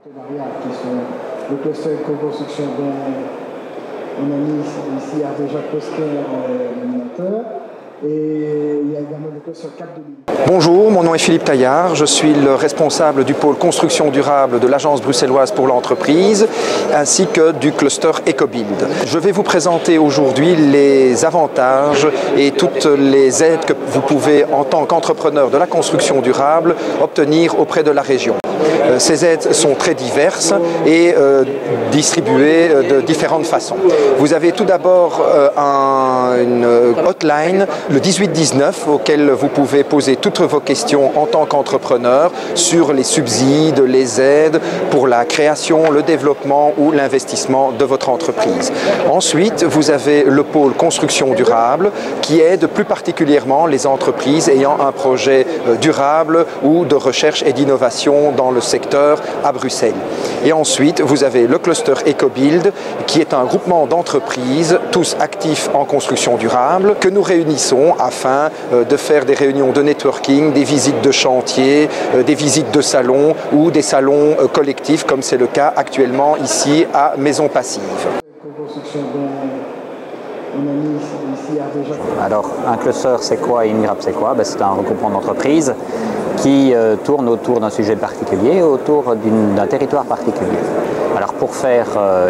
Qui sont le cluster de co-construction dont on a mis ici Hervé Jacques Posquet, l'animateur. Et il y a également le cluster Cap de Lille. Bonjour, mon nom est Philippe Taillard, je suis le responsable du pôle construction durable de l'Agence bruxelloise pour l'entreprise ainsi que du cluster EcoBuild. Je vais vous présenter aujourd'hui les avantages et toutes les aides que vous pouvez en tant qu'entrepreneur de la construction durable obtenir auprès de la région. Ces aides sont très diverses et distribuées de différentes façons. Vous avez tout d'abord une hotline, le 1819, auquel vous pouvez poser toutes vos questions en tant qu'entrepreneur sur les subsides, les aides pour la création, le développement ou l'investissement de votre entreprise. Ensuite, vous avez le pôle construction durable qui aide plus particulièrement les entreprises ayant un projet durable ou de recherche et d'innovation dans le secteur à Bruxelles. Et ensuite, vous avez le cluster EcoBuild qui est un groupement d'entreprises, tous actifs en construction durable, que nous réunissons afin de faire des réunions de networking, des visites de chantier, des visites de salons ou des salons collectifs comme c'est le cas actuellement ici à Maison Passive. Alors, un cluster, c'est quoi et une grappe, c'est quoi? C'est un regroupement d'entreprises qui tourne autour d'un sujet particulier, autour d'un territoire particulier. Alors, pour faire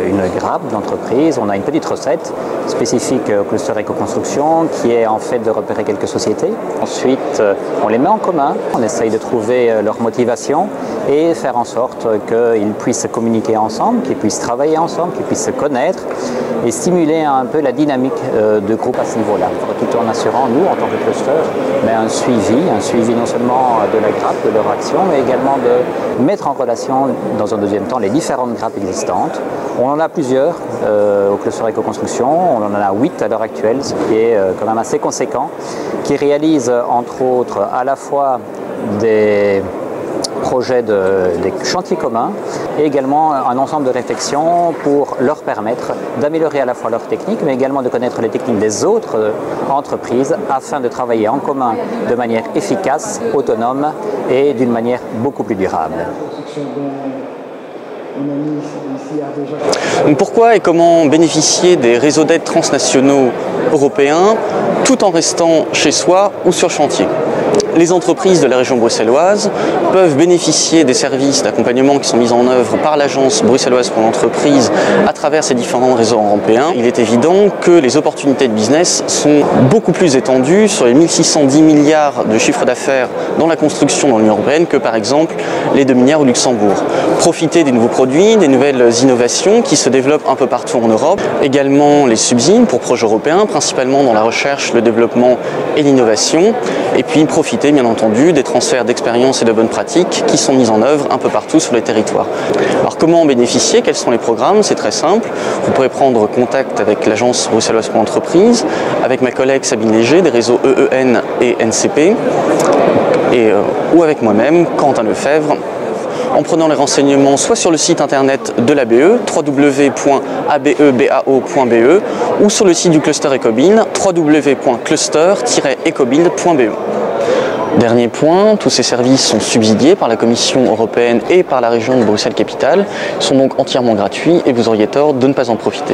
une grappe d'entreprise, on a une petite recette spécifique au cluster éco-construction qui est en fait de repérer quelques sociétés. Ensuite, on les met en commun, on essaye de trouver leur motivation et faire en sorte qu'ils puissent communiquer ensemble, qu'ils puissent travailler ensemble, qu'ils puissent se connaître et stimuler un peu la dynamique de groupe à ce niveau-là, tout en assurant, nous, en tant que cluster, un suivi non seulement de la grappe, de leur action, mais également de mettre en relation, dans un deuxième temps, les différentes grappes existantes. On en a plusieurs au cluster éco-construction, on en a 8 à l'heure actuelle, ce qui est quand même assez conséquent, qui réalisent entre autres à la fois des projets des chantiers communs et également un ensemble de réflexions pour leur permettre d'améliorer à la fois leur technique mais également de connaître les techniques des autres entreprises afin de travailler en commun de manière efficace, autonome et d'une manière beaucoup plus durable. Donc pourquoi et comment bénéficier des réseaux d'aide transnationaux européens tout en restant chez soi ou sur chantier? Les entreprises de la région bruxelloise peuvent bénéficier des services d'accompagnement qui sont mis en œuvre par l'Agence bruxelloise pour l'entreprise à travers ces différents réseaux européens. Il est évident que les opportunités de business sont beaucoup plus étendues sur les 1610 milliards de chiffre d'affaires dans la construction dans l'Union européenne que par exemple les 2 milliards au Luxembourg. Profiter des nouveaux produits, des nouvelles innovations qui se développent un peu partout en Europe. Également les subsides pour projets européens, principalement dans la recherche, le développement et l'innovation. Et puis profiter bien entendu des transferts d'expériences et de bonnes pratiques qui sont mis en œuvre un peu partout sur les territoires. Alors comment en bénéficier? Quels sont les programmes? C'est très simple. Vous pourrez prendre contact avec l'Agence bruxelloise pour l'entreprise, avec ma collègue Sabine Léger des réseaux EEN et NCP, ou avec moi-même, Quentin Lefebvre, en prenant les renseignements soit sur le site internet de l'ABE, www.abebao.be, ou sur le site du cluster EcoBuild, www.cluster-ecobuild.be. Dernier point, tous ces services sont subsidiés par la Commission européenne et par la région de Bruxelles-Capitale, sont donc entièrement gratuits et vous auriez tort de ne pas en profiter.